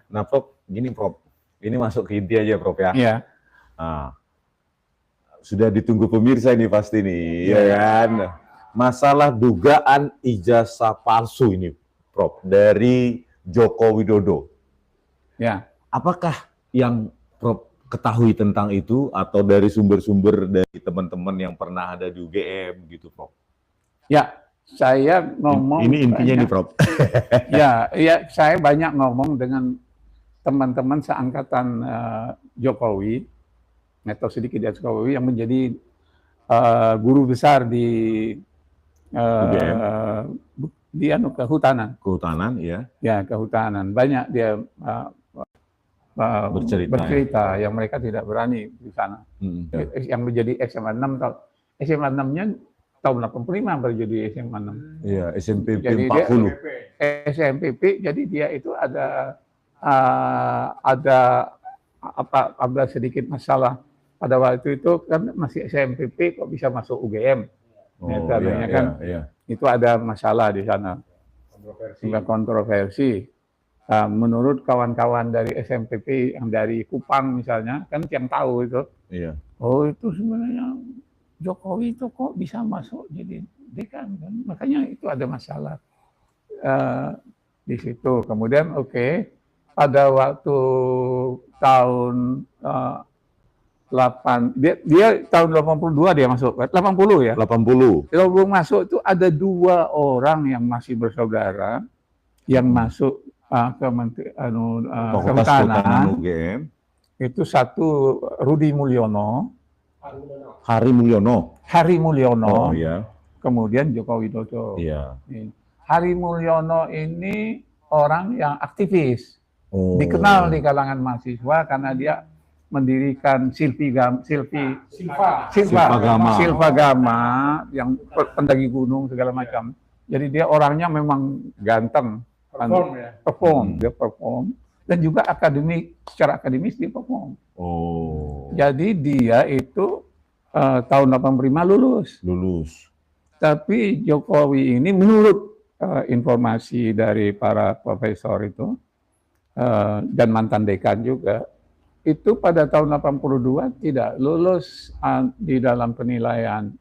Nah, Prof, gini Prof, ini masuk ke inti aja Prof ya. Iya. Nah, sudah ditunggu pemirsa ini pasti nih, ya kan? Masalah dugaan ijazah palsu ini, Prof, dari Joko Widodo. Ya. Apakah yang Prof ketahui tentang itu atau dari sumber-sumber dari teman-teman yang pernah ada di UGM gitu, Prof? Ya, saya ngomong. Ini intinya nih, Prof. Ya, saya banyak ngomong dengan teman-teman seangkatan Jokowi, atau sedikit di atas Jokowi, yang menjadi guru besar di kehutanan. Kehutanan, ya. Ya, kehutanan. Banyak dia bercerita yang mereka tidak berani di sana. Yang menjadi SMA 6 tahun. SMA 6-nya tahun 85 baru jadi SMA 6. Iya, SMPP jadi 40. SMPP, jadi dia itu ada sedikit masalah pada waktu itu kan masih SMPP kok bisa masuk UGM. Itu ada masalah di sana. Kontroversi. Menurut kawan-kawan dari SMPP yang dari Kupang misalnya, kan yang tahu itu. Iya. Oh, itu sebenarnya Jokowi itu kok bisa masuk jadi dekan kan? Makanya itu ada masalah di situ. Kemudian pada waktu tahun dia tahun 82 dia masuk. 80 ya? 80. Kalau belum masuk itu ada 2 orang yang masih bersaudara yang masuk ke Kehutanan. UGM. Itu satu Rudi Mulyono. Hari Mulyono. Oh iya. Kemudian Joko Widodo. Iya. Hari Mulyono ini orang yang aktivis. Dikenal di kalangan mahasiswa karena dia mendirikan Silva Gama yang pendaki gunung segala macam. Jadi dia orangnya memang ganteng. Dia perform dan juga secara akademis dia perform. Jadi dia itu tahun 85 lulus. Tapi Jokowi ini menurut informasi dari para profesor itu dan mantan dekan juga, itu pada tahun 82 tidak lulus di dalam penilaian.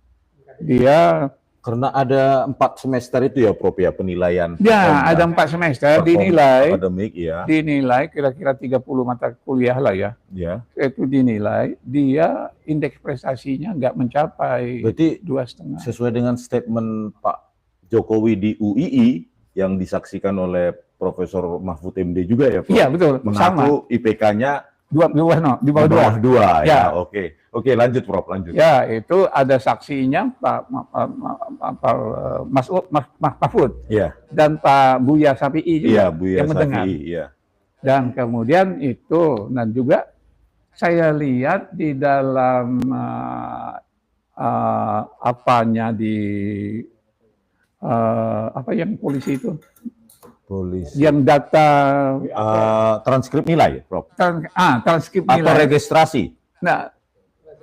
Dia karena ada 4 semester itu ya, Prof, ya, penilaian. Ya, ada 4 semester dinilai. Akademik, ya. Dinilai kira-kira 30 mata kuliah lah ya. Ya. Itu dinilai, dia indeks prestasinya nggak mencapai. Berarti 2,5. Sesuai dengan statement Pak Jokowi di UII yang disaksikan oleh Profesor Mahfud MD juga ya, Prof? Iya, betul. Mengaku IPK-nya di bawah 2. Ya, Oke, lanjut Prof, lanjut. Ya, itu ada saksinya Pak Mas Mahfud. Ya. Dan Pak Buya Shafi'i juga. Iya, Buya yang mendengar. Shafi'i, ya. Dan kemudian itu, dan juga saya lihat di dalam apa yang polisi itu? Polisi. Yang data transkrip nilai, Prof. Transkrip nilai. Atau registrasi. Nah,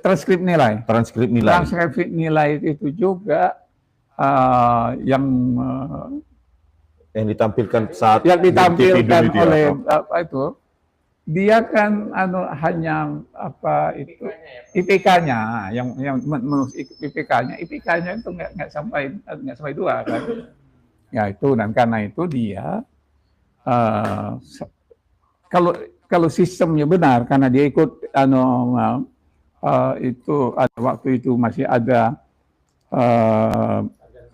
transkrip nilai. Transkrip nilai. Transkrip nilai itu juga yang ditampilkan saat yang ditampilkan itu oleh ya, apa itu, dia kan hanya apa itu IPK-nya yang menurut IPK-nya itu nggak sampai 2 kan. Ya itu, dan karena itu dia kalau sistemnya benar, karena dia ikut itu waktu itu masih ada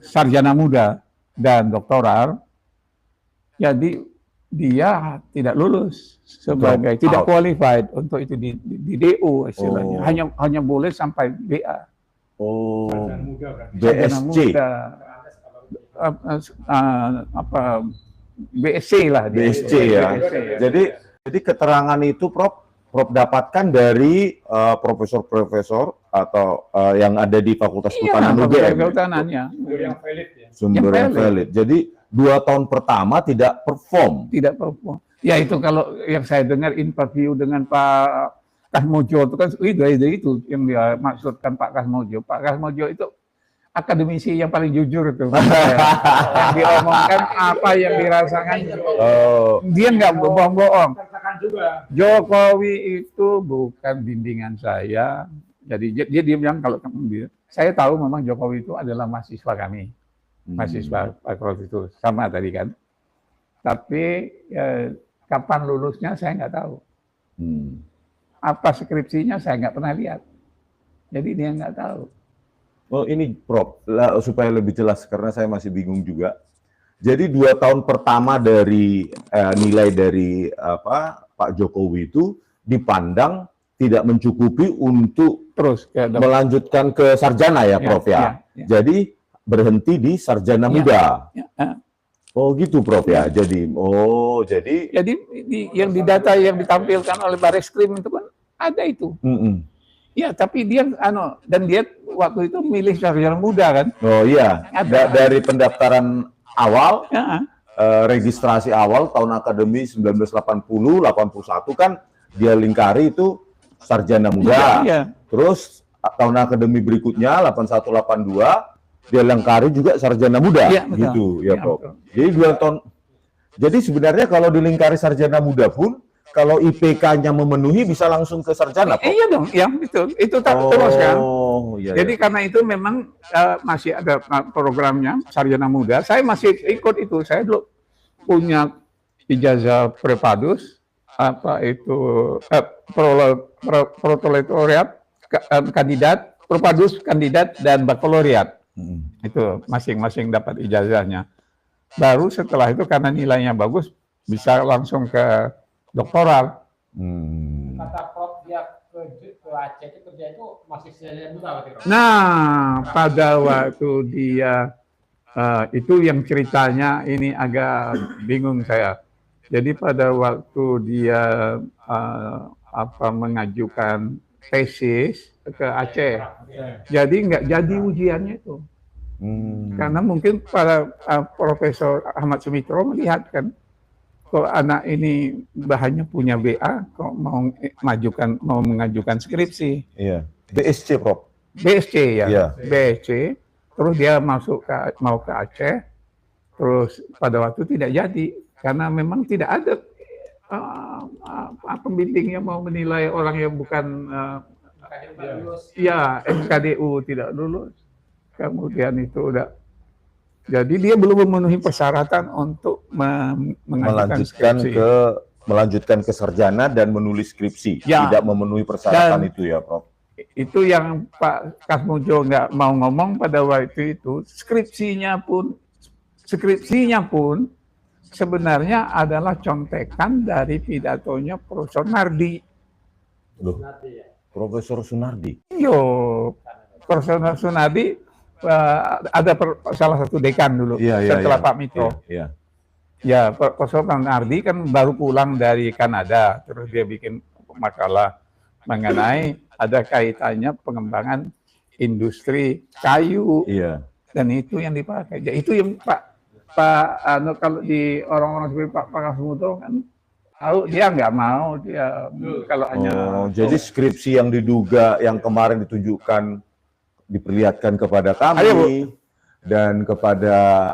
sarjana muda dan doktoral, jadi dia tidak lulus sebagai tidak qualified untuk itu di DO istilahnya. Hanya boleh sampai BA. BSC. BSC lah. BSC ya. Jadi keterangan itu Prof dapatkan dari profesor-profesor atau yang ada di Fakultas Kehutanan UGM. Sumber yang valid. Jadi 2 tahun pertama tidak perform. Ya itu kalau yang saya dengar interview dengan Pak Kasmojo itu kan itu yang dia maksudkan Pak Kasmojo. Pak Kasmojo itu akademisi yang paling jujur itu. Yang diomongkan apa yang dirasakan. Dia nggak bohong-bohong. juga. Jokowi itu bukan bimbingan saya. Jadi dia bilang kalau saya tahu memang Jokowi itu adalah mahasiswa kami, mahasiswa waktu itu sama tadi kan. Tapi kapan lulusnya saya nggak tahu. Apa skripsinya saya nggak pernah lihat. Jadi dia nggak tahu. Oh ini Prof, supaya lebih jelas karena saya masih bingung juga. Jadi 2 tahun pertama dari nilai dari Pak Jokowi itu dipandang tidak mencukupi untuk Terus melanjutkan ke sarjana ya Prof ya. Jadi berhenti di sarjana muda. Oh gitu Prof ya. Jadi yang di data yang ditampilkan oleh Bareskrim itu kan ada itu. Ya, tapi dia dan dia waktu itu milih sarjana muda kan. Oh iya. Dari pendaftaran awal, registrasi awal tahun akademi 1980-81 kan dia lingkari itu sarjana muda. Terus tahun akademi berikutnya 81-82 dia lingkari juga sarjana muda gitu ya Prof. Jadi 2 tahun. Jadi sebenarnya kalau dilingkari sarjana muda pun kalau IPK-nya memenuhi bisa langsung ke sarjana, Prof? Iya dong, ya betul. Itu terus kan. Iya, jadi karena itu memang masih ada programnya sarjana muda. Saya masih ikut itu. Saya dulu punya ijazah prepadus, proletariat, kandidat, prepadus, kandidat, dan bakalaureat. Itu masing-masing dapat ijazahnya. Baru setelah itu karena nilainya bagus bisa langsung ke doktoral. Kata Prof dia ke Aceh itu kerja itu masih sarjana muda berarti Prof? Nah, pada waktu dia itu yang ceritanya ini agak bingung saya. Jadi pada waktu dia mengajukan tesis ke Aceh, jadi nggak jadi ujiannya itu. Karena mungkin para Profesor Ahmad Sumitro melihat kan, kok anak ini bahannya punya BA, kok mau mengajukan skripsi. Iya. BSC, Prof. BSC ya. Iya. BSC. Terus dia mau ke Aceh. Terus pada waktu tidak jadi karena memang tidak ada pembimbing yang mau menilai orang yang bukan SKDU tidak lulus. Kemudian itu udah. Jadi dia belum memenuhi persyaratan untuk melanjutkan ke sarjana dan menulis skripsi. Ya. Tidak memenuhi persyaratan itu ya, Prof. Itu yang Pak Kasmujo nggak mau ngomong pada waktu itu. Skripsinya pun sebenarnya adalah contekan dari pidatonya Profesor Nardi. Loh, Profesor Sunardi. Yo, Profesor Sunardi ada salah satu dekan dulu setelah Pak Mitro. Ya, Profesor Nardi kan baru pulang dari Kanada, terus dia bikin makalah mengenai ada kaitannya pengembangan industri kayu. Dan itu yang dipakai. Ya, itu yang kalau di orang-orang seperti Pak Kasmuto kan tahu dia nggak mau dia kalau hanya. Jadi skripsi yang diduga yang kemarin ditunjukkan diperlihatkan kepada kami dan kepada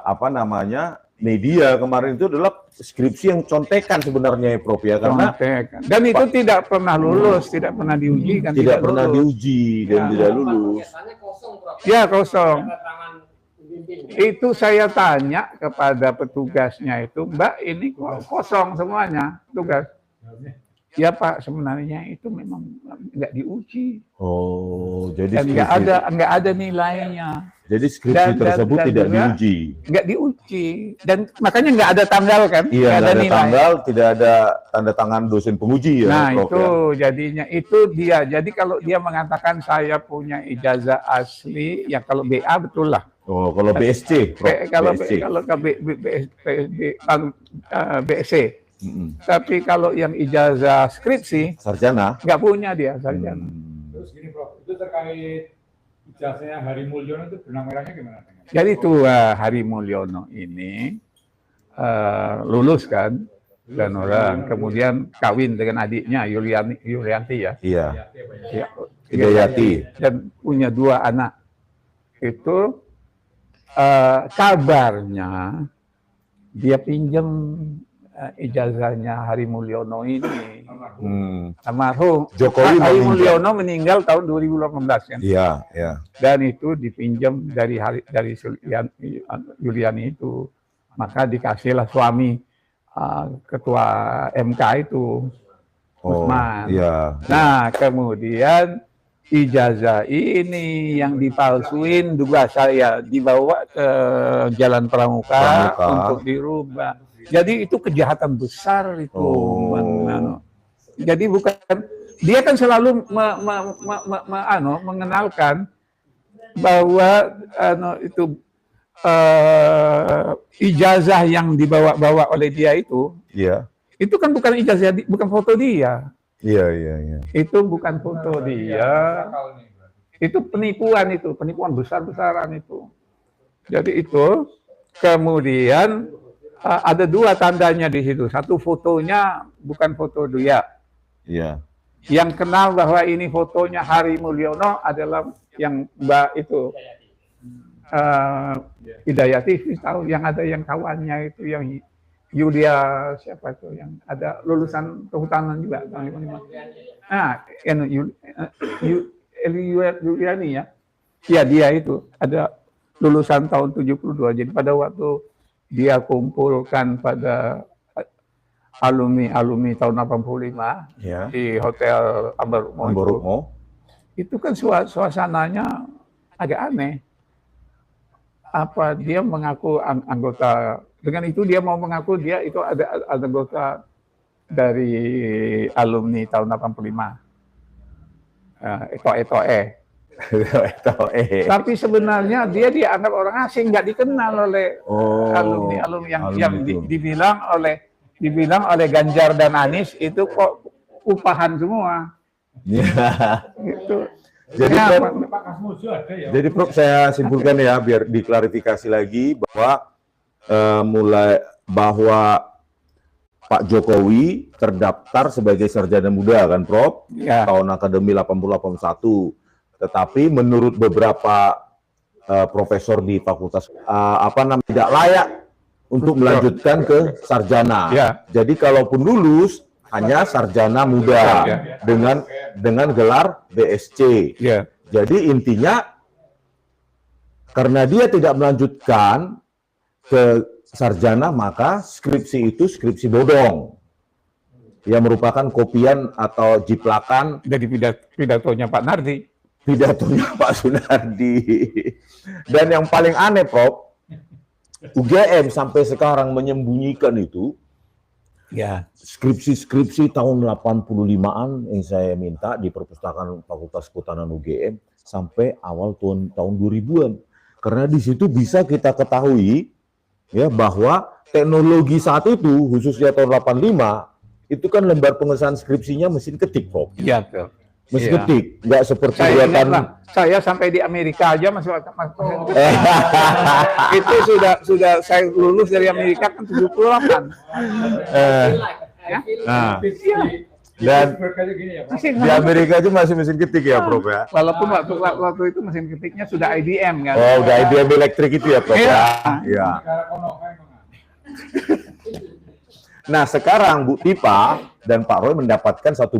media kemarin itu adalah skripsi yang contekan sebenarnya ya Prof ya, karena dan itu tidak pernah lulus, tidak pernah diuji kan, tidak pernah diuji dan tidak lulus. Ya kosong. Itu saya tanya kepada petugasnya itu, Mbak ini kosong semuanya tugas. Ya Pak, sebenarnya itu memang nggak diuji. Oh, jadi nggak ada nilainya. Jadi skripsi tersebut tidak diuji. Nggak diuji, dan makanya nggak ada tanggal kan? Iya, nggak ada tanggal, tidak ada tanda tangan dosen penguji ya. Nah Prof, itu jadinya itu dia. Jadi kalau dia mengatakan saya punya ijazah asli, ya kalau BA betul lah. Oh, kalau BSC, Prof. Kalau BSC. Tapi kalau yang ijazah skripsi, sarjana, nggak punya dia sarjana. Terus gini Prof, itu terkait ijazahnya Hari Mulyono itu benang merahnya gimana? Jadi itu Hari Mulyono ini lulus kan, dan orang kemudian kawin dengan adiknya Yulianti ya. Iya. Hidayati. Dan punya 2 anak. Itu kabarnya dia pinjam ijazahnya Hari Mulyono ini. Hmm. Almarhum Jokowi Hari meninggal. Mulyono meninggal tahun 2018 kan. Iya, iya. Dan itu dipinjam dari Yuliani itu. Maka dikasihlah suami ketua MK itu, Usman. Iya. Nah, kemudian ijazah ini yang dipalsuin juga saya dibawa ke Jalan Pramuka untuk dirubah. Jadi itu kejahatan besar itu. Jadi bukan, dia kan selalu mengenalkan bahwa itu ijazah yang dibawa-bawa oleh dia itu kan bukan ijazah, bukan foto dia. Iya. Itu bukan foto dia. Itu penipuan besar-besaran itu. Jadi itu kemudian ada dua tandanya di situ. Satu, fotonya bukan foto dia. Iya. Yang kenal bahwa ini fotonya Hari Mulyono adalah yang Mbak itu Hidayati tahu, yang ada yang kawannya itu yang Yulia siapa itu yang ada lulusan kehutanan juga tahun 55. Yuliani ya. Ya dia itu ada lulusan tahun 72. Jadi pada waktu dia kumpulkan pada alumni tahun 85 di Hotel Ambarukmo. Itu kan suasananya agak aneh. Apa dia mengaku anggota, dengan itu dia mau mengaku dia itu ada anggota dari alumni tahun 85. Tapi sebenarnya dia dianggap orang asing, nggak dikenal oleh alumni yang dibilang oleh Ganjar dan Anies itu kok upahan semua. Gitu. Jadi Prof, saya simpulkan ya biar diklarifikasi lagi bahwa Pak Jokowi terdaftar sebagai sarjana muda kan Prof, tahun akademi 80-81. Tetapi menurut beberapa profesor di fakultas tidak layak untuk melanjutkan ke sarjana. Jadi kalaupun lulus hanya sarjana muda dengan gelar BSc. Jadi intinya karena dia tidak melanjutkan ke sarjana, maka skripsi itu skripsi bodong yang merupakan kopian atau jiplakan dari pidatonya Pak Nardi. Pidatonya Pak Sunardi. Dan yang paling aneh, Prof, UGM sampai sekarang menyembunyikan itu skripsi tahun 85-an yang saya minta di perpustakaan Fakultas Kehutanan UGM sampai awal tahun 2000-an. Karena di situ bisa kita ketahui ya bahwa teknologi saat itu khususnya tahun 85 itu kan lembar pengesahan skripsinya mesin ketik, Prof. Iya, betul. Mesin ketik, nggak seperti saya sampai di Amerika aja masuk itu sudah saya lulus dari Amerika kan 78. Dan di Amerika itu masih mesin ketik ya, Prof ya. Walaupun waktu itu mesin ketiknya sudah IBM kan. Oh, udah IBM elektrik itu ya, Prof ya. Iya. Nah, sekarang Bu Tipa dan Pak Roy mendapatkan salah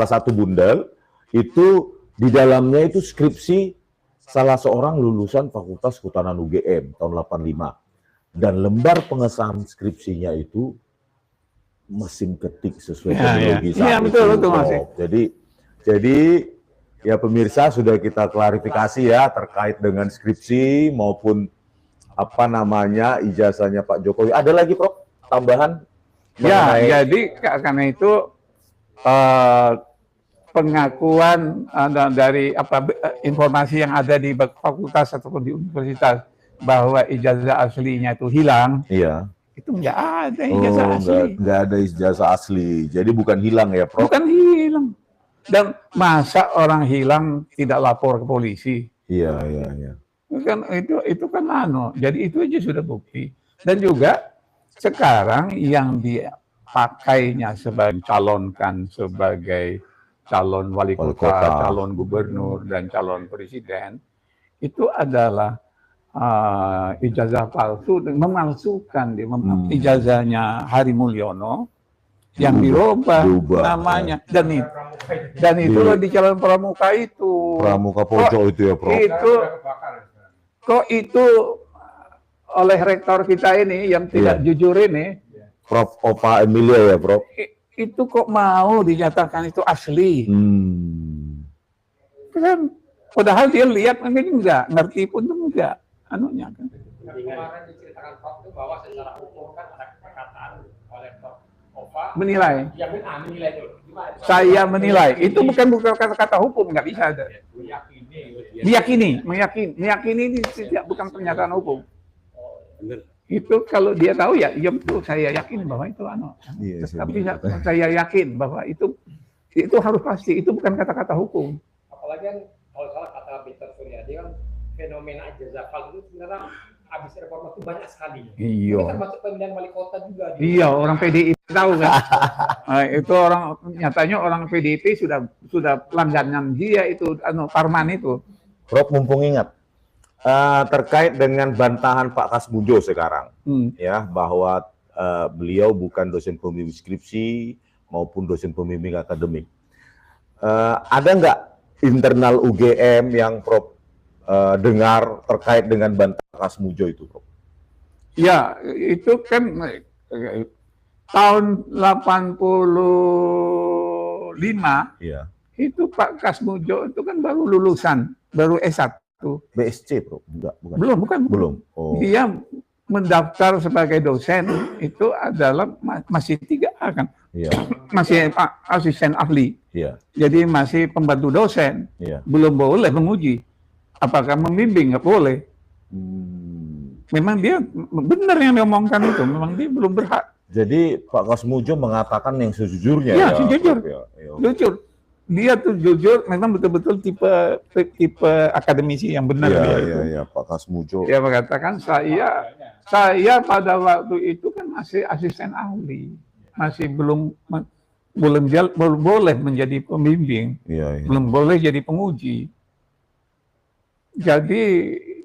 satu bundel itu di dalamnya itu skripsi salah seorang lulusan Fakultas Kehutanan UGM tahun 85. Dan lembar pengesahan skripsinya itu mesin ketik sesuai teknologi saat itu. Betul, Mas. Jadi ya pemirsa sudah kita klarifikasi ya terkait dengan skripsi maupun ijazahnya Pak Jokowi. Ada lagi, Prof, tambahan? Jadi karena itu pengakuan dari informasi yang ada di fakultas ataupun di universitas bahwa ijazah aslinya itu hilang. Iya. Itu nggak ada ijazah asli. Nggak ada ijazah asli. Jadi bukan hilang ya, Prof? Bukan hilang. Dan masa orang hilang tidak lapor ke polisi? Iya. Itu kan Jadi itu aja sudah bukti. Dan juga sekarang yang dipakainya calonkan sebagai calon wali kota, calon gubernur, dan calon presiden, itu adalah ijazah palsu, memalsukan dia ijazahnya Hari Mulyono yang dirubah namanya dan itu loh di calon pramuka itu. Pramuka pojok itu ya, Prof. Kok itu oleh rektor kita ini yang tidak jujur ini, Prof. Opa Emilia ya, Prof. Itu kok mau dinyatakan itu asli? Kan padahal dia lihat mungkin enggak, ngerti pun enggak anunya kan. Kemarin diceritakan Prof itu bahwa secara hukum kan ada perkataan oleh Prof Opa Menilai. yang menilai itu. Gimana? Saya menilai itu bukan kata-kata hukum, nggak bisa ada. Meyakini ini bukan pernyataan hukum. Itu kalau dia tahu ya betul, saya yakin bahwa itu tapi saya yakin bahwa itu harus pasti, itu bukan kata-kata hukum. Apalagi kan kalau salah kata Peter Suryadi kan fenomena ijazah palsu itu sebenarnya habis reformasi banyak sekali. Iya. Ini termasuk pemilihan wali kota juga. Iya, orang PDIP tahu kan. Itu nyatanya orang PDIP sudah langganan dia itu Parman itu. Prof, mumpung ingat terkait dengan bantahan Pak Kasmujo sekarang, ya bahwa beliau bukan dosen pembimbing skripsi maupun dosen pembimbing akademik. Ada nggak internal UGM yang Prof dengar terkait dengan bantahan Kasmujo itu, Prof? Ya, itu kan tahun 85 ya. Itu Pak Kasmujo itu kan baru lulusan, baru S1. BSc, Prof? Enggak, bukan. Belum. Oh. Dia mendaftar sebagai dosen itu adalah masih 3A kan? Iya. Masih asisten ahli. Iya. Jadi masih pembantu dosen. Iya. Belum boleh menguji. Apakah membimbing? Nggak boleh. Memang dia benar yang diomongkan itu. Memang dia belum berhak. Jadi Pak Kasmujo mengatakan yang sejujurnya. Ya, sejujur. Ya. Jujur. Dia tuh jujur, memang betul-betul tipe akademisi yang benar. Iya, Pak Kasmujo. Dia mengatakan saya pada waktu itu kan masih asisten ahli, masih belum boleh menjadi pembimbing, belum boleh jadi penguji. Jadi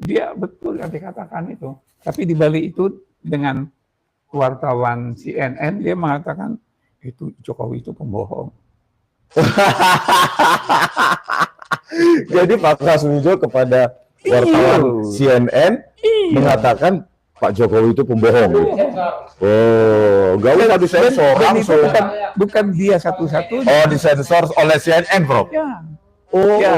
dia betul yang dikatakan itu. Tapi di balik itu dengan wartawan CNN dia mengatakan itu Jokowi itu pembohong. Jadi Pak Kasmujo kepada wartawan CNN mengatakan Pak Jokowi itu pembohong. Oh, gak usah disensor langsung. Bukan dia satu-satunya. Oh, disensor oleh CNN, Prof? Ya. Oh. Ya.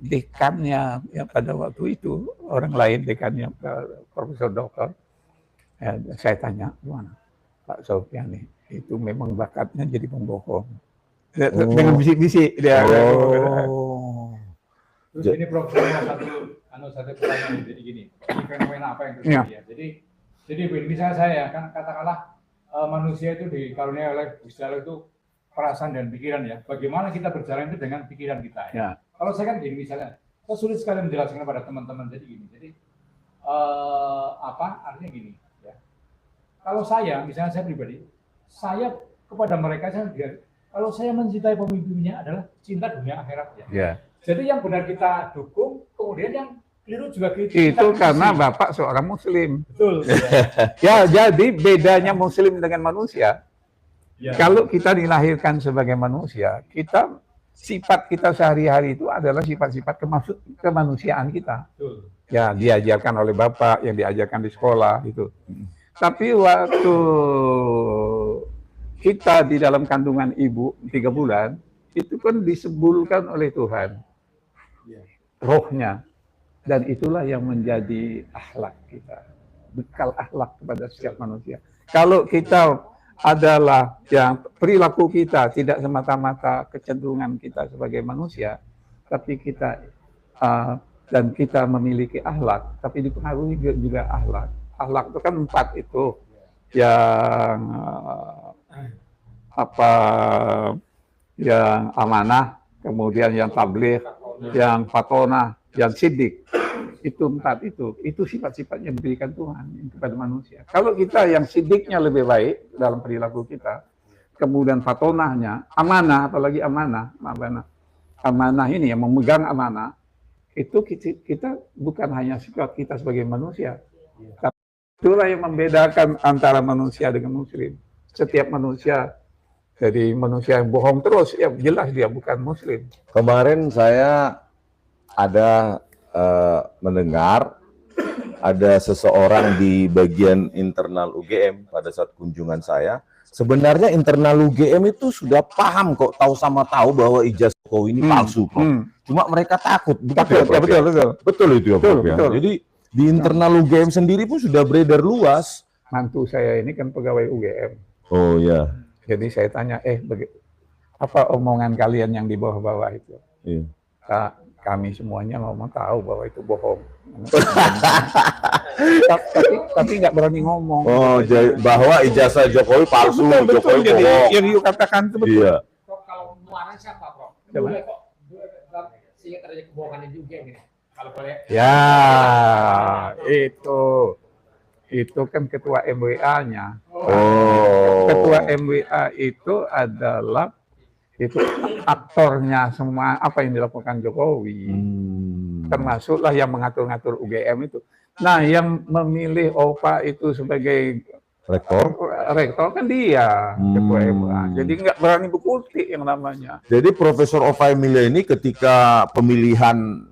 Dekannya ya pada waktu itu orang lain, dekannya Profesor Doktor. Ya, saya tanya, gimana Pak Sofiani? Itu memang bakatnya jadi pembohong. Dengan bisik-bisik dia. Terus ini Prof, satu pertanyaan jadi gini, ini fenomena apa yang terjadi ya? Jadi misalnya saya kan katakanlah manusia itu dikaruniai oleh Gusti Allah itu perasaan dan pikiran ya. Bagaimana kita berjalan itu dengan pikiran kita ya? Kalau saya kan gini misalnya, saya sulit sekali menjelaskan kepada teman-teman jadi gini. Jadi artinya gini ya. Kalau saya misalnya saya pribadi, saya kepada mereka kalau saya mencintai pemimpinnya adalah cinta dunia akhirat ya. Ya. Jadi yang benar kita dukung, kemudian yang keliru juga kita. Itu karena Bapak seorang Muslim. Betul. Ya, jadi bedanya Muslim dengan manusia. Ya. Kalau kita dilahirkan sebagai manusia, sifat kita sehari-hari itu adalah sifat-sifat kemanusiaan kita. Betul. Ya, diajarkan oleh Bapak, yang diajarkan di sekolah itu. Tapi waktu kita di dalam kandungan ibu 3 bulan, itu kan disebulkan oleh Tuhan. Rohnya. Dan itulah yang menjadi akhlak kita. Bekal akhlak kepada setiap manusia. Kalau kita adalah yang perilaku kita tidak semata-mata kecenderungan kita sebagai manusia, tapi kita dan kita memiliki akhlak, tapi dipengaruhi juga akhlak. Akhlak itu kan 4 itu, yang yang amanah, kemudian yang tabligh, yang fatonah, yang siddiq. Itu 4 itu sifat-sifat yang diberikan Tuhan kepada manusia. Kalau kita yang siddiqnya lebih baik dalam perilaku kita, kemudian fatonahnya, amanah, apalagi amanah ini yang memegang amanah, itu kita bukan hanya sifat kita sebagai manusia, tapi itulah yang membedakan antara manusia dengan muslim. Setiap manusia, jadi manusia yang bohong terus, ya jelas dia bukan muslim. Kemarin saya ada mendengar ada seseorang di bagian internal UGM pada saat kunjungan saya. Sebenarnya internal UGM itu sudah paham kok, tahu sama tahu bahwa ijazah Jokowi ini palsu, Prof. Cuma mereka takut. Betul, betul. Betul itu ya, Prof. Ya. Jadi di internal UGM sendiri pun sudah beredar luas. Mantu saya ini kan pegawai UGM. Oh ya. Jadi saya tanya, apa omongan kalian yang di bawah-bawah itu? Iya. Kami semuanya ngomong tahu bahwa itu bohong. tapi nggak berani ngomong. Oh, bahwa ijazah Jokowi palsu, Betul, Jokowi jadi bohong. yang you katakan itu betul. Iya. Prof, kalau muaranya siapa, Prof? Siapa? Boleh kok. Sehingga terjadi kebohongan juga gitu. Kalau boleh. Ya, itu kan ketua MWA-nya. Oh. Ketua MWA itu adalah aktornya semua apa yang dilakukan Jokowi. Termasuklah yang mengatur-ngatur UGM itu. Nah, yang memilih OPA itu sebagai rektor kan dia, ketua MWA. Jadi nggak berani berkutik yang namanya. Jadi Profesor Ova Emilia ini ketika pemilihan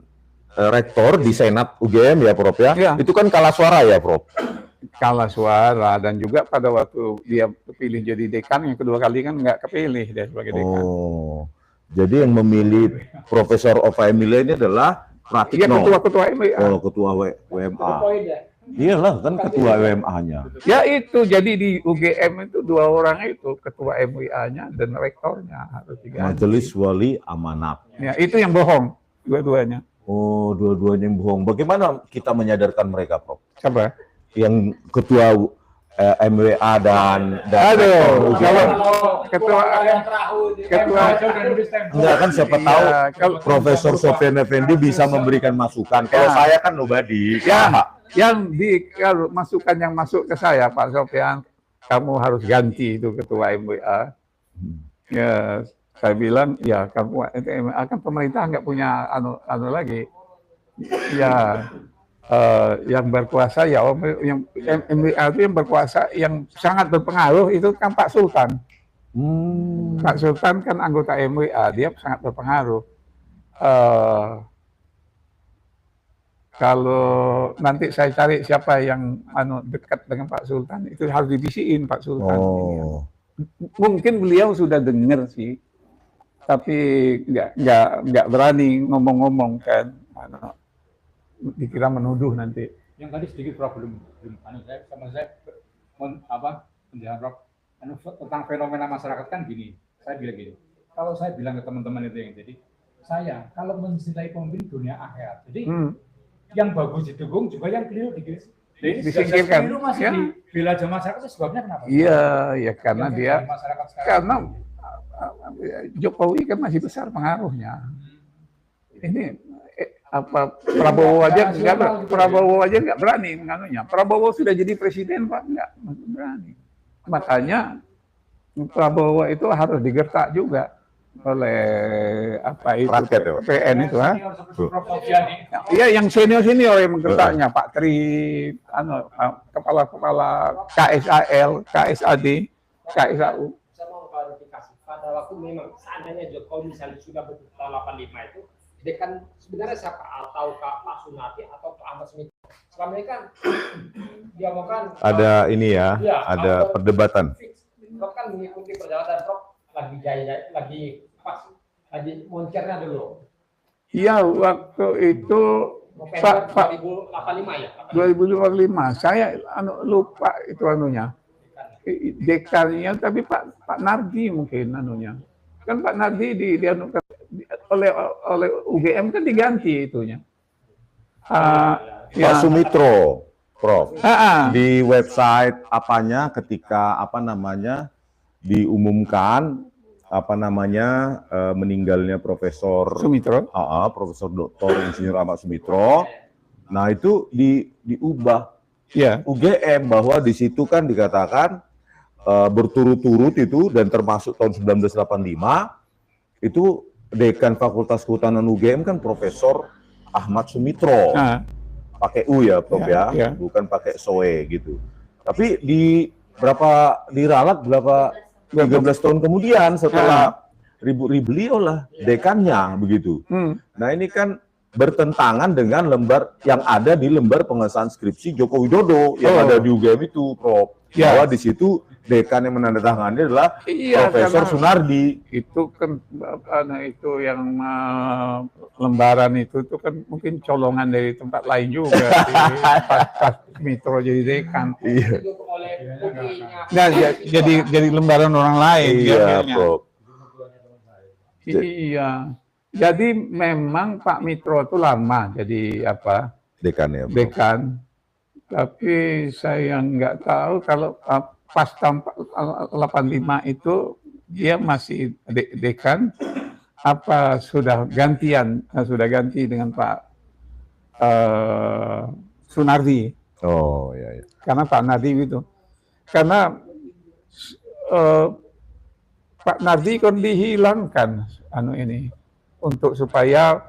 rektor di Senat UGM ya, Prof ya, Ya. itu kan kalah suara ya, Prof? Kalah suara, dan juga pada waktu dia terpilih jadi dekan yang kedua kali kan nggak kepilih dia sebagai dekan. Oh, jadi yang memilih Profesor Ova Emilia ini adalah Dia Pratikno. ketua MWA. Oh, ketua WMA. Poin ya. Iyalah, kan ketua WMA-nya. Ya itu, jadi di UGM itu dua orang itu, ketua MWA-nya dan rektornya harus diganti. Majelis Wali Amanat. Ya, itu yang bohong dua-duanya. Oh, dua-duanya yang bohong. Bagaimana kita menyadarkan mereka, Prof? Siapa? Yang ketua MWA dan Aduh, rektor UGM. kalau ketua Enggak kan siapa Iya, tahu kalau- Profesor Sofyan Effendi bisa memberikan masukan. Kalau Ya. saya kan nobody. kalau masukan yang masuk ke saya, Pak Sofyan, kamu harus ganti itu ketua MWA. Ya, saya bilang ya kamu MWA kan pemerintah nggak punya anu lagi. Ya, yang berkuasa ya yang MWA itu yang berkuasa yang sangat berpengaruh itu kan Pak Sultan. Pak Sultan kan anggota MWA, dia sangat berpengaruh. Kalau nanti saya cari siapa yang dekat dengan Pak Sultan, itu harus dibisiin Pak Sultan. Oh. Mungkin beliau sudah dengar sih, tapi nggak berani ngomong-ngomong kan. Dikira menuduh nanti. Yang tadi sedikit Prof belum saya penjelasan Prof tentang fenomena masyarakat kan gini. Saya bilang gini. Kalau saya bilang ke teman-teman itu yang jadi saya kalau mencintai pemimpin dunia akhirat. Jadi yang bagus didukung juga yang keliru Disingkirkan. Keliru masih Ya. dibela aja masyarakat itu sebabnya kenapa? Iya, ya karena Yang dia dari masyarakat sekarang. karena Jokowi kan masih besar pengaruhnya. Ini Prabowo aja nggak berani menganunya. Prabowo sudah jadi presiden Pak, nggak berani. Makanya Prabowo itu harus digertak juga oleh Rakyat ya, Pak? PN itu, ha? Senior seperti Prof Sofiani. Iya, yang senior yang menggertaknya Pak Tri, kepala KSAL, KSAD, KSAU. Saya mau klarifikasi. Pada waktu memang seandainya Jokowi misalnya sudah betul tahun 85 itu, dia kan sebenarnya siapa? Atau Pak Sunardi atau Pak Ahmad Smith? Selama ini kan dia mau kan Ada ini ya, Iya, ada kalau perdebatan. fix. Prof kan mengikuti perjalanan Prof lagi jaya lagi pas lagi moncernya dulu. Iya, waktu itu November Pak 2085 ya. 2055. Saya lupa itu anunya. Dekannya, tapi Pak Nardi mungkin anunya. Kan Pak Nardi dianukan oleh UGM kan diganti itunya. Pak Sumitro, Prof. Di Di website apanya ketika diumumkan meninggalnya Profesor Sumitro. Profesor Dr. Insinyur Ahmad Sumitro. Nah, itu diubah Ya. UGM bahwa di situ kan dikatakan berturut-turut itu dan termasuk tahun 1985 itu dekan Fakultas Kehutanan UGM kan Profesor Ahmad Sumitro. Nah, Pakai U ya, Prof Ya, ya, ya. bukan pakai Soe gitu. Tapi diralat berapa 13 tahun kemudian setelah beliau lah dekannya begitu. Nah ini kan bertentangan dengan lembar yang ada di lembar pengesahan skripsi Joko Widodo yang ada di UGM itu, Prof. Ya. Bahwa di situ dekan yang menandatangani adalah Iya, Profesor karena Sunardi. itu kan itu yang lembaran itu kan mungkin colongan dari tempat lain juga pas Mitro jadi dekan. Iya, Didukung oleh UI-nya. Nah, jadi lembaran orang lain. iya, akhirnya. Prof. Iya. Jadi memang Pak Mitro itu lama jadi apa? Dekan ya, Prof. Dekan. Tapi saya nggak tahu kalau pas tahun 85 itu dia masih dekan apa sudah ganti dengan Pak Sunardi. Oh, iya, iya. Karena Pak Nardi itu. Karena Pak Nardi kan dihilangkan ini untuk supaya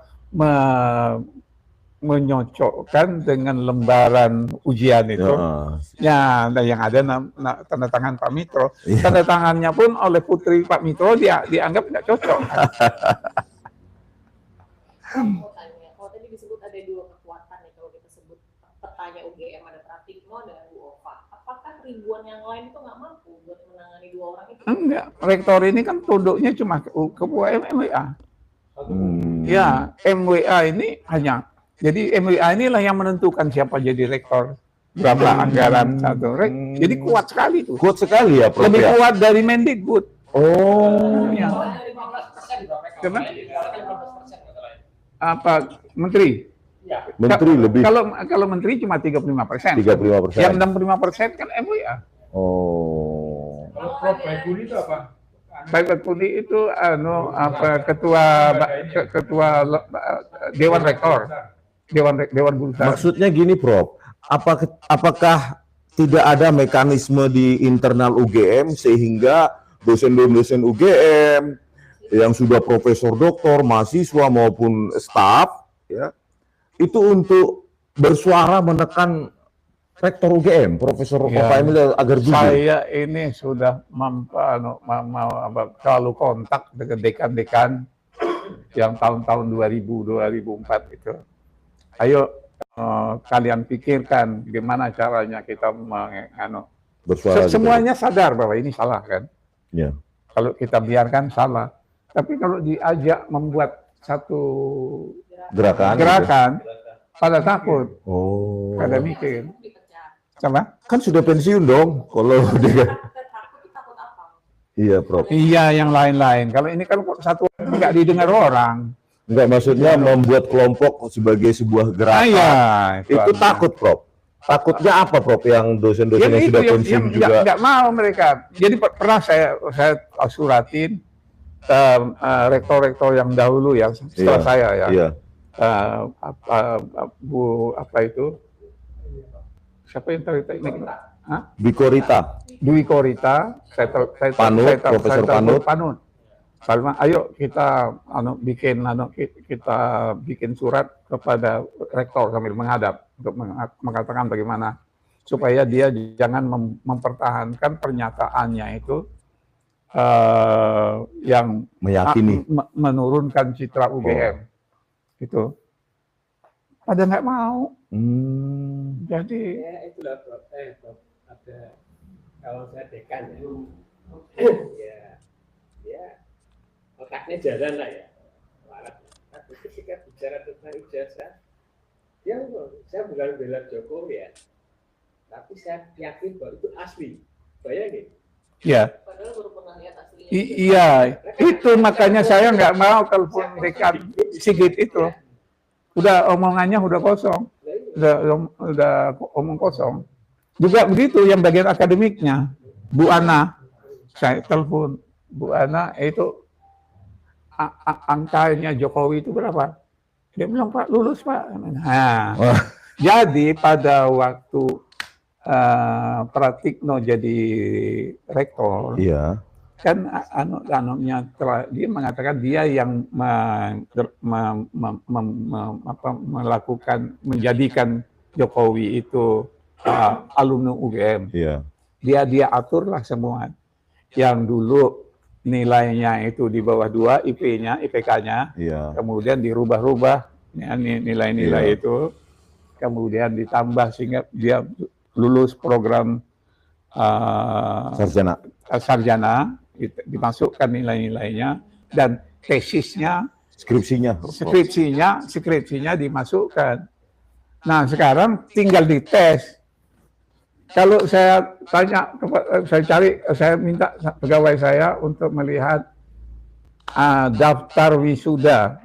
menyocokkan dengan lembaran ujian itu. Ya, yang ada tanda tangan Pak Mitro. Iya. Tanda tangannya pun oleh putri Pak Mitro dianggap nggak cocok. Mau tanya, kalau tadi disebut ada dua kekuatan nih kalau kita sebut petanya UGM, ada Pratikno dan Bu Ova. Apakah ribuan yang lain itu nggak mampu buat menangani dua orang itu? Enggak, rektor ini kan tunduknya cuma ketua MWA. Ya, MWA ini hanya. Jadi MWA inilah yang menentukan siapa jadi rektor, berapa anggaran satu. Jadi kuat sekali tuh. Kuat sekali ya, Prof. Lebih ya? kuat dari Mendikbud. Oh, Ya. Dari 15% berapa? Kenapa? 15% katanya. Apa menteri? Iya. Menteri lebih Kalau menteri cuma 35%. 35%. Yang 65% kan MWA. Oh. Kalau Prof Baikuni itu apa? Baik Puni itu ketua Dewan Rektor, Dewan Guru Besar. Maksudnya gini, Prof. Apakah tidak ada mekanisme di internal UGM sehingga dosen-dosen UGM yang sudah profesor, doktor, mahasiswa maupun staf ya itu untuk bersuara menekan rektor UGM, Profesor Ya. Pak Emil agar jujur? Saya ini sudah selalu kontak dengan dekan-dekan yang tahun-tahun 2004 itu. Ayo kalian pikirkan gimana caranya kita Bersuara gitu. semuanya sadar bahwa ini salah kan. Ya. Kalau kita biarkan salah. Tapi kalau diajak membuat satu gerakan pada takut, Oh. pada mikir. Dipecah. Sama? Kan sudah pensiun dong kalau dia. Takut apa? Iya, Prof. Iya, yang lain-lain. Kalau ini kan satu nggak didengar orang. Enggak, maksudnya membuat kelompok sebagai sebuah gerakan. Iya, Itu takut, Prof. Takutnya apa, Prof? Yang dosen-dosen yang sudah pensiun juga. nggak mau mereka. Jadi pernah saya suratin rektor-rektor yang dahulu yang setelah Iya, saya ya. Iya. Bu apa itu? Siapa yang cerita ini? Hah? Bikorita. Dwi Korita, Panut, Profesor Panut. Salma, ayo kita kita bikin surat kepada rektor sambil menghadap untuk mengatakan bagaimana supaya dia jangan mempertahankan pernyataannya itu yang Meyakini. menurunkan citra UGM itu. Pada nggak mau. Jadi Ya itulah Prof. Prof. Ada kalau saya dekan ya otaknya jalan lah ya. Tapi ketika bicara tentang ijazah, ya saya bukan bela Jokowi ya, tapi saya yakin bahwa itu asli. Bayangin. ya. Padahal baru pernah lihat aslinya. Iya, itu makanya saya nggak mau telepon dekan Sigit itu. Udah omongannya udah kosong, udah omong kosong. Juga begitu yang bagian akademiknya, Bu Ana, saya telepon Bu Ana itu angkanya Jokowi itu berapa? Dia bilang Pak lulus Pak. Nah, jadi pada waktu Pratikno jadi rektor, Iya. kan dia mengatakan dia yang melakukan menjadikan Jokowi itu alumni UGM. Iya. Dia aturlah semua. Yang dulu nilainya itu di bawah 2 IP-nya, IPK-nya, Iya. kemudian dirubah-rubah nilai-nilai Iya. itu, kemudian ditambah sehingga dia lulus program sarjana, dimasukkan nilai-nilainya, dan tesisnya, skripsinya dimasukkan. Nah sekarang tinggal dites. Kalau saya tanya, saya minta pegawai saya untuk melihat daftar wisuda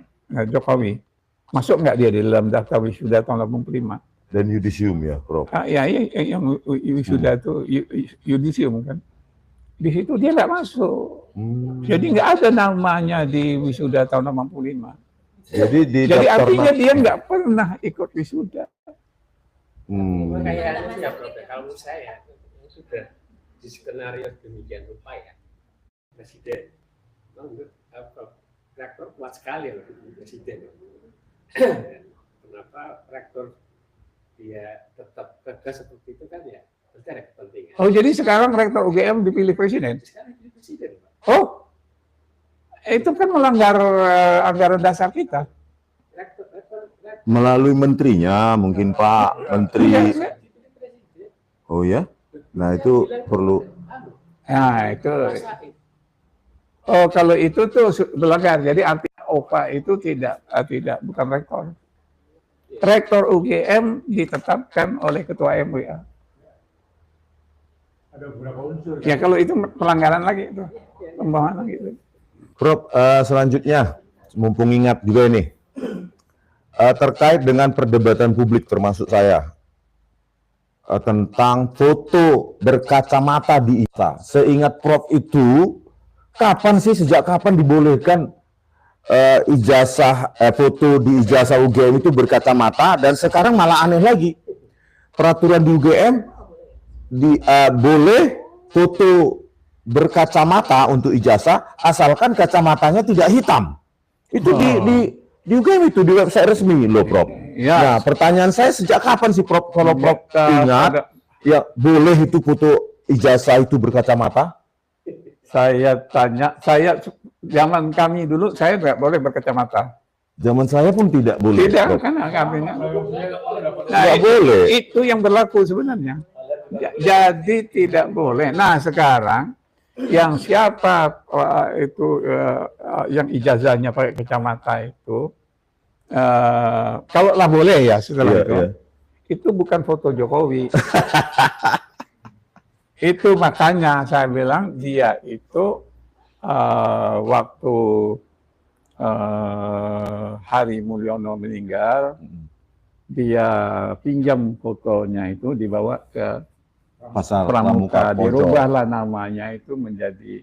Jokowi, masuk nggak dia di dalam daftar wisuda tahun 85? Dan yudisium ya, Prof. Ya, yang wisuda itu yudisium kan. Di situ dia nggak masuk. Jadi nggak ada namanya di wisuda tahun 85. Jadi artinya dia nggak pernah ikut wisuda. Kayaknya ya, Prof. Kalau menurut saya sudah di skenario demikian rupa ya, Presiden rektor kuat sekali loh Presiden. Kenapa rektor dia tetap tegas seperti itu kan ya? Pasti ada kepentingan. Oh jadi sekarang rektor UGM dipilih presiden? Sekarang jadi presiden, Pak. Oh, itu kan melanggar anggaran dasar kita. Rektor. Melalui menterinya mungkin Pak Menteri. Oh ya? Nah itu perlu. Nah itu. Oh kalau itu tuh melanggar. Jadi artinya OPA itu tidak bukan rektor. Rektor UGM ditetapkan oleh Ketua MWA. Ada beberapa unsur. Ya kalau itu pelanggaran lagi itu, pembohongan gitu. Prof, selanjutnya mumpung ingat juga ini terkait dengan perdebatan publik termasuk saya tentang foto berkacamata di IJASA. Seingat Prof itu sejak kapan dibolehkan foto di ijazah UGM itu berkacamata, dan sekarang malah aneh lagi, peraturan di UGM boleh foto berkacamata untuk ijazah asalkan kacamatanya tidak hitam. Itu di UGM itu, di website resmi loh Prof. Ya. Nah pertanyaan saya sejak kapan sih Prof, kalau Prof ingat ya boleh itu foto ijazah itu berkacamata? Saya zaman kami dulu saya nggak boleh berkacamata. Zaman saya pun tidak boleh. Tidak, Prof. karena kami Nggak boleh. Itu yang berlaku sebenarnya. Jadi tidak boleh. Nah sekarang yang siapa yang ijazahnya pakai kacamata itu, kalau lah boleh ya setelah itu bukan foto Jokowi. Itu makanya saya bilang dia itu waktu Hari Mulyono meninggal, dia pinjam fotonya itu dibawa ke Pasar Pramuka, Pojok. dirubahlah namanya itu menjadi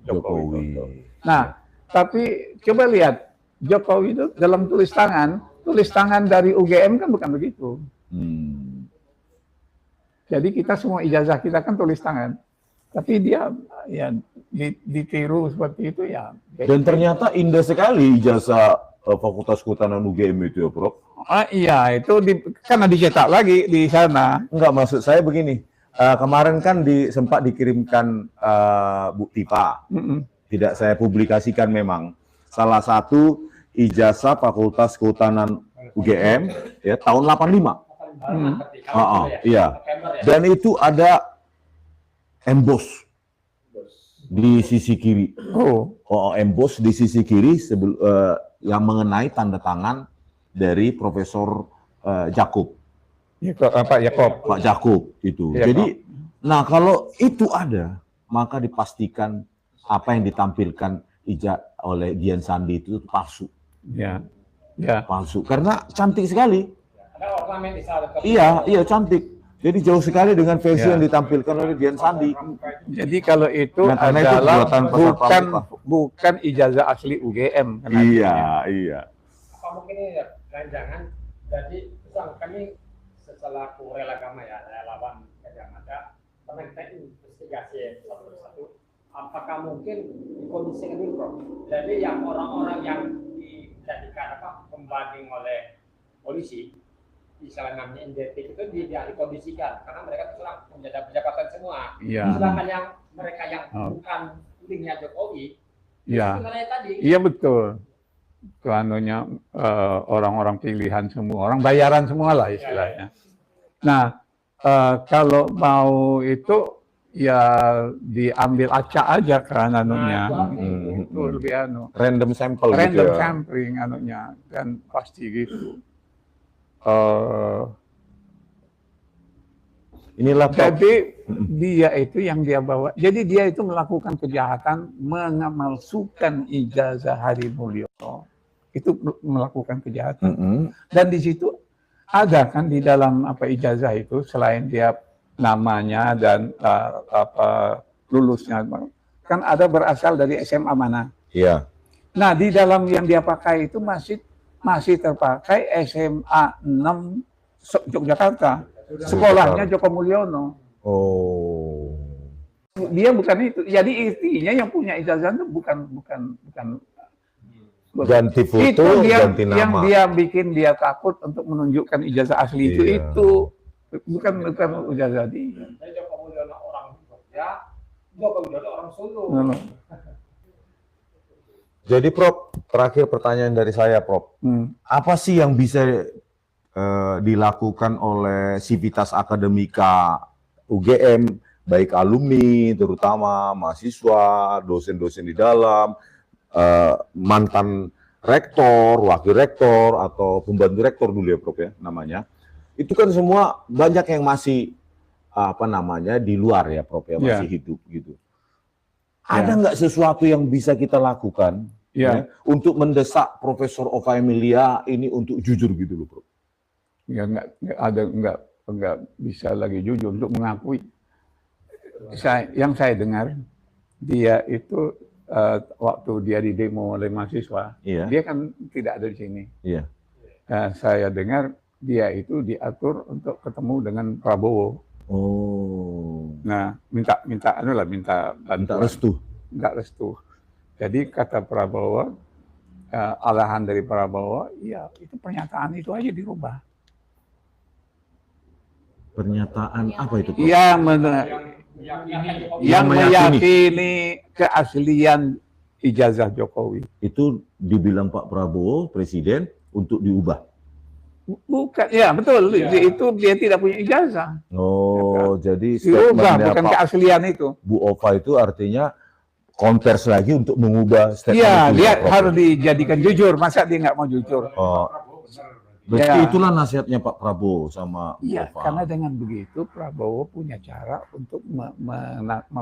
Jokowi. Nah, tapi coba lihat Jokowi itu dalam tulis tangan dari UGM kan bukan begitu. Jadi kita semua ijazah kita kan tulis tangan, tapi dia ya ditiru seperti itu ya. Dan ternyata indah sekali ijazah Fakultas Kehutanan UGM itu ya Prof. Iya itu karena dicetak lagi di sana. Enggak, maksud saya begini, kemarin kan sempat dikirimkan bukti Pak, tidak saya publikasikan memang. Salah satu ijazah Fakultas Kehutanan UGM ya tahun 85. Iya. Dan itu ada emboss di sisi kiri. Emboss di sisi kiri yang mengenai tanda tangan dari Profesor Jakub. Pak Jakub itu. Jadi, nah kalau itu ada, maka dipastikan apa yang ditampilkan oleh Dian Sandi itu palsu. Ya. Palsu. Karena cantik sekali. Ada ornamen di sana. Iya cantik. Jadi jauh sekali dengan versi yang ditampilkan oleh Dian Sandi. Jadi kalau itu adalah bukan ijazah asli UGM. Iya. Apa mungkin ini rancangan? Jadi kami setelah rela agama ya, relawan yang ada, pernah kita investigasi satu persatu apakah mungkin dikondisikan dulu, Prof? Jadi yang orang-orang yang dijadikan pembanding oleh polisi, misalnya namanya identik itu dia dikondisikan karena mereka terserang menjabat jabatan semua. Iya. Sedangkan yang mereka yang bukan linknya Jokowi, Iya. itu tadi. Iya betul. Itu anunya orang-orang pilihan semua, orang bayaran semua lah istilahnya. Nah, kalau mau itu ya diambil acak aja kan anunya. Itu lebih anu. Random sample gitu Random ya. sampling anunya kan pasti gitu. Inilah Prof. Jadi dia itu yang dia bawa. Jadi dia itu melakukan kejahatan mengamalsukan ijazah Hadi Mulyono. Itu melakukan kejahatan. Dan di situ ada kan di dalam ijazah itu selain dia namanya dan lulusnya kan ada berasal dari SMA mana. Iya. Nah, di dalam yang dia pakai itu masih terpakai SMA 6 Yogyakarta. Sekolahnya Joko Mulyono. Oh. Dia bukan itu. Jadi intinya yang punya ijazah itu bukan Ganti foto, itu ganti nama. yang dia bikin dia takut untuk menunjukkan ijazah asli itu bukan ijazah dia. Joko Mulyono orang Jogja, Joko Widodo orang Solo. Jadi Prof, terakhir pertanyaan dari saya Prof. Apa sih yang bisa dilakukan oleh Civitas Akademika UGM, baik alumni, terutama mahasiswa, dosen-dosen di dalam, mantan rektor, wakil rektor, atau pembantu rektor dulu ya Prof ya namanya. Itu kan semua banyak yang masih di luar ya Prof ya, masih hidup gitu. Ada nggak sesuatu yang bisa kita lakukan untuk mendesak Profesor Ova Emilia ini untuk jujur gitu loh Prof? Ya nggak bisa lagi jujur untuk mengakui. Yang saya dengar dia itu waktu dia di demo oleh mahasiswa, dia kan tidak ada di sini. Saya dengar dia itu diatur untuk ketemu dengan Prabowo. Oh. Nah, minta bantuan. Minta restu. Jadi kata Prabowo, arahan dari Prabowo, ya itu pernyataan itu aja dirubah. Pernyataan apa itu? Yang meyakini keaslian ijazah Jokowi. Itu dibilang Pak Prabowo, Presiden, untuk diubah? Bukan, ya betul. Itu dia tidak punya ijazah. Oh, jadi diubah, bukan Pak keaslian itu. Bu Ova itu artinya konvers lagi untuk mengubah statement Iya, itu. dia harus dijadikan jujur. Masa dia nggak mau jujur? Oh. Berarti itulah nasihatnya Pak Prabowo sama Bu Iya, Ova. karena dengan begitu Prabowo punya cara untuk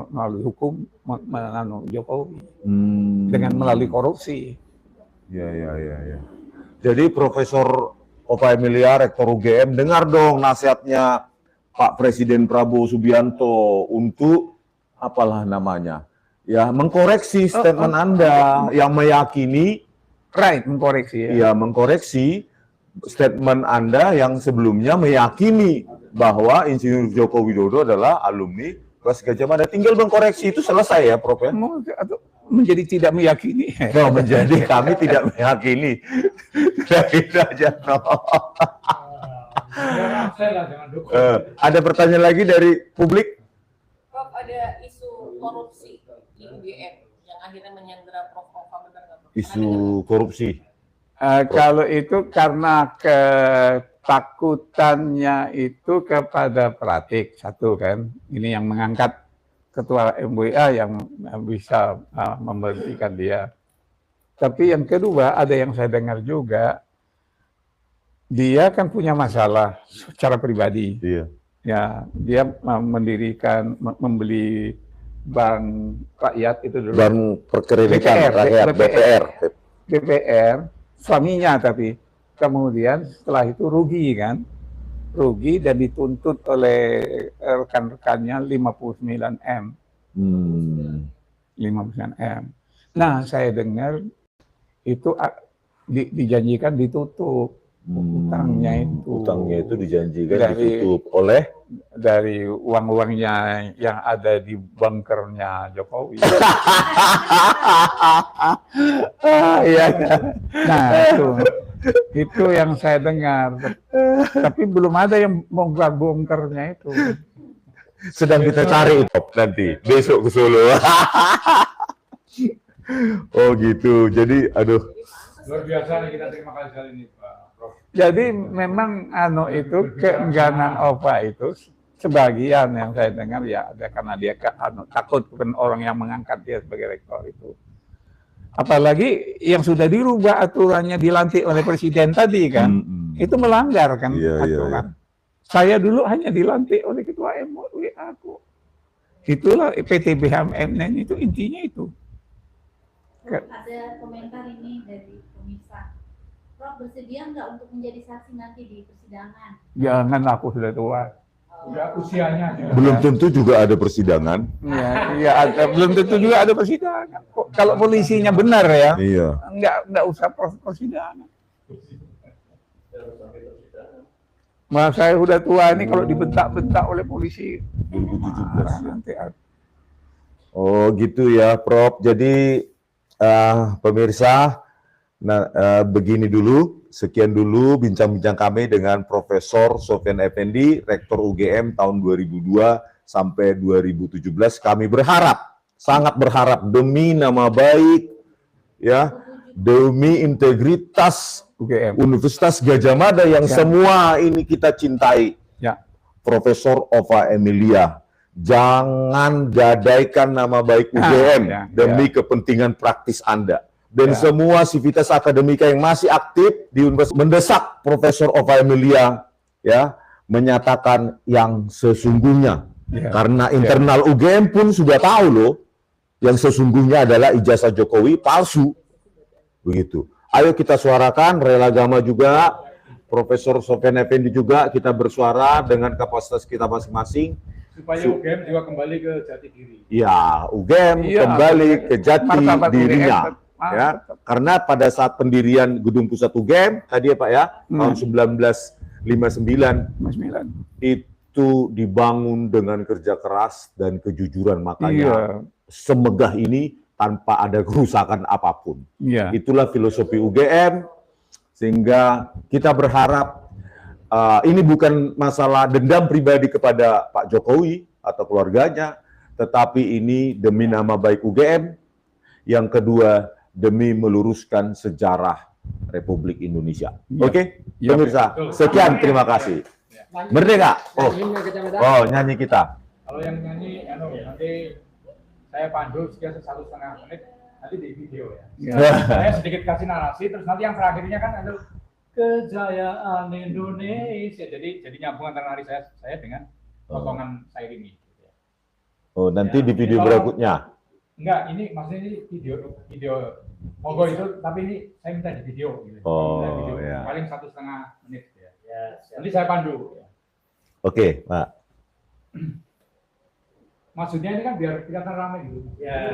melalui hukum Jokowi dengan melalui korupsi. Ya. Jadi Profesor Ova Emilia, Rektor UGM, dengar dong nasihatnya Pak Presiden Prabowo Subianto untuk apalah namanya, ya mengkoreksi statement Anda yang meyakini, mengkoreksi. Ya, mengkoreksi statement Anda yang sebelumnya meyakini bahwa Insinyur Joko Widodo adalah alumni kelas Gajah Mada. Tinggal mengkoreksi itu selesai ya, Prof ya? Menjadi tidak meyakini. Oh, menjadi kami tidak meyakini. Gitu aja, Prof. Ada pertanyaan lagi dari publik? Prof, ada isu korupsi di UGM yang akhirnya menyandera Prof Ova, benar nggak, Prof? Isu korupsi. Kalau itu karena ketakutannya itu kepada Pratik, satu kan, ini yang mengangkat ketua MWA yang bisa memberhentikan dia. Tapi yang kedua, ada yang saya dengar juga, dia kan punya masalah secara pribadi. Ya, dia membeli bank rakyat itu dulu. Bank Perkreditan Rakyat, BPR. Suaminya tapi kemudian setelah itu rugi dan dituntut oleh rekan-rekannya 59 M. 59 M. Nah, saya dengar itu dijanjikan ditutup Utangnya itu dijanjikan dari- ditutup oleh dari uang-uangnya yang ada di bunkernya Jokowi. iya. Nah, itu yang saya dengar. Tapi belum ada yang bongkar bunkernya itu. Sedang kita cari Prof, nanti besok ke Solo. Oh gitu. Jadi aduh. Luar biasa nih, kita terima kasih sekali nih Pak Prof. Jadi memang itu keengganan OVA itu sebagian yang saya dengar ya ada karena dia takut bukan orang yang mengangkat dia sebagai rektor itu. Apalagi yang sudah dirubah aturannya dilantik oleh presiden tadi kan, itu melanggar kan Iya, aturan. Saya dulu hanya dilantik oleh ketua MUI aku. Itulah PT BHMN itu intinya itu. Ada komentar ini dari pemirsa. Prof bersedia nggak untuk menjadi saksi nanti di persidangan? Jangan, aku sudah tua. Udah usianya. Belum tentu juga ada persidangan. Iya, belum tentu juga ada persidangan. Kalau polisinya benar ya, Iya. nggak usah persidangan. Mas saya udah tua ini kalau dibentak-bentak oleh polisi 2017. nanti Oh gitu ya, Prof. Jadi pemirsa, begini dulu, sekian dulu bincang-bincang kami dengan Profesor Sofyan Effendi, Rektor UGM tahun 2002 sampai 2017. Kami berharap, sangat berharap demi nama baik, ya, demi integritas UGM. Universitas Gadjah Mada yang Ya. semua ini kita cintai, Ya. Profesor Ova Emilia. Jangan gadaikan nama baik UGM ya, demi kepentingan praktis Anda. Dan Ya. semua sivitas akademika yang masih aktif di universitas mendesak Profesor Ova Emilia ya menyatakan yang sesungguhnya. Ya. Karena internal UGM pun sudah tahu loh yang sesungguhnya adalah ijazah Jokowi palsu. Begitu. Ayo kita suarakan, Rela Agama juga, Profesor Sofyan Effendi juga, kita bersuara dengan kapasitas kita masing-masing. Supaya UGM juga kembali ke jati diri. Ya, UGM Iya, kembali ke jati martabat dirinya. UGM. Ya, karena pada saat pendirian Gedung Pusat UGM tadi ya Pak ya, tahun 1959 itu dibangun dengan kerja keras dan kejujuran, makanya semegah ini tanpa ada kerusakan apapun. Iya. Itulah filosofi UGM, sehingga kita berharap ini bukan masalah dendam pribadi kepada Pak Jokowi atau keluarganya, tetapi ini demi nama baik UGM. Yang kedua, demi meluruskan sejarah Republik Indonesia. Ya. Oke, Ya. pemirsa, sekian, terima kasih. Merdeka. Oh, nyanyi kita. Kalau yang nyanyi, nanti saya pandu sekitar 1,5 menit, nanti di video ya. Saya sedikit kasih narasi, terus nanti yang terakhirnya kan ada kejayaan Indonesia. Jadi nyambung antara nari saya dengan potongan saya ini. Oh, nanti di video Kalau- berikutnya. Enggak, ini maksudnya ini video monggo itu, tapi ini saya minta di video. Gitu. Oh, Minta video, ya. paling 1,5 menit. Ya. Nanti saya pandu. Ya. Oke, Pak. Maksudnya ini kan biar kelihatan ramai gitu. Ya.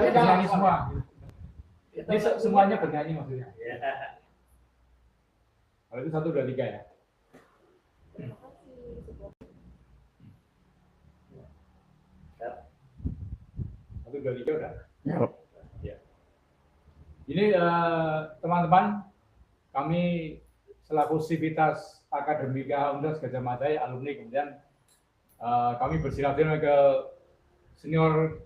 Kita nyanyi semua. Gitu. Ini semuanya bernyanyi maksudnya. Kalau itu 1, 2, 3 ya. 1, 2, 3 udah. Ya. Ini teman-teman, kami selaku sivitas akademika Universitas Gadjah Mada, alumni, kemudian kami bersilaturahmi ke senior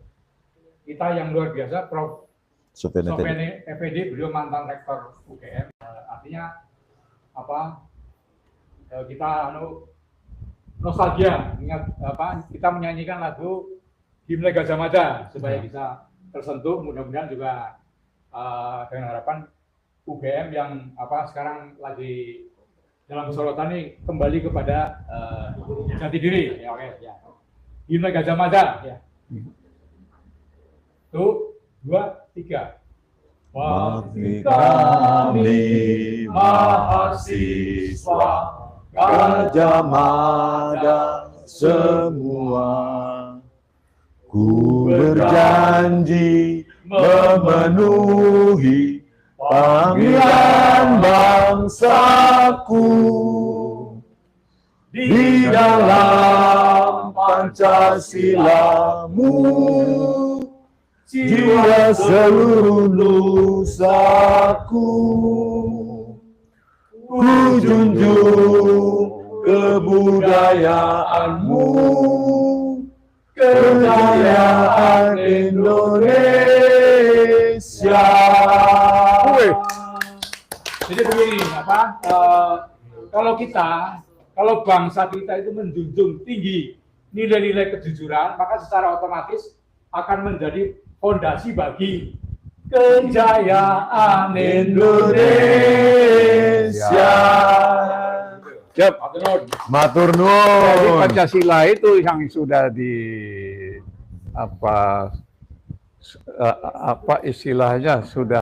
kita yang luar biasa, Prof. Sofyan Effendi. Sofyan Effendi, beliau mantan rektor UGM. Artinya apa? Kita nostalgia, ingat apa? Kita menyanyikan lagu Himne Gadjah Mada supaya bisa tersentuh. Mudah-mudahan juga dengan harapan UGM yang sekarang lagi dalam sorotan ini kembali kepada jati diri. Ya, oke, ya. Himne Gadjah Mada. Ya. 1, 2, 3. Bagi kami mahasiswa Gadjah Mada semua, ku berjanji memenuhi panggilan bangsaku di dalam Pancasilamu, jiwa seluruh nusaku, ku junjung kebudayaanmu, kejayaan Indonesia. Jadi begini, kalau bangsa kita itu menjunjung tinggi nilai-nilai kejujuran, maka secara otomatis akan menjadi fondasi bagi kejayaan Indonesia. Siap. Matur Jadi nuwun. Pancasila itu yang sudah apa istilahnya sudah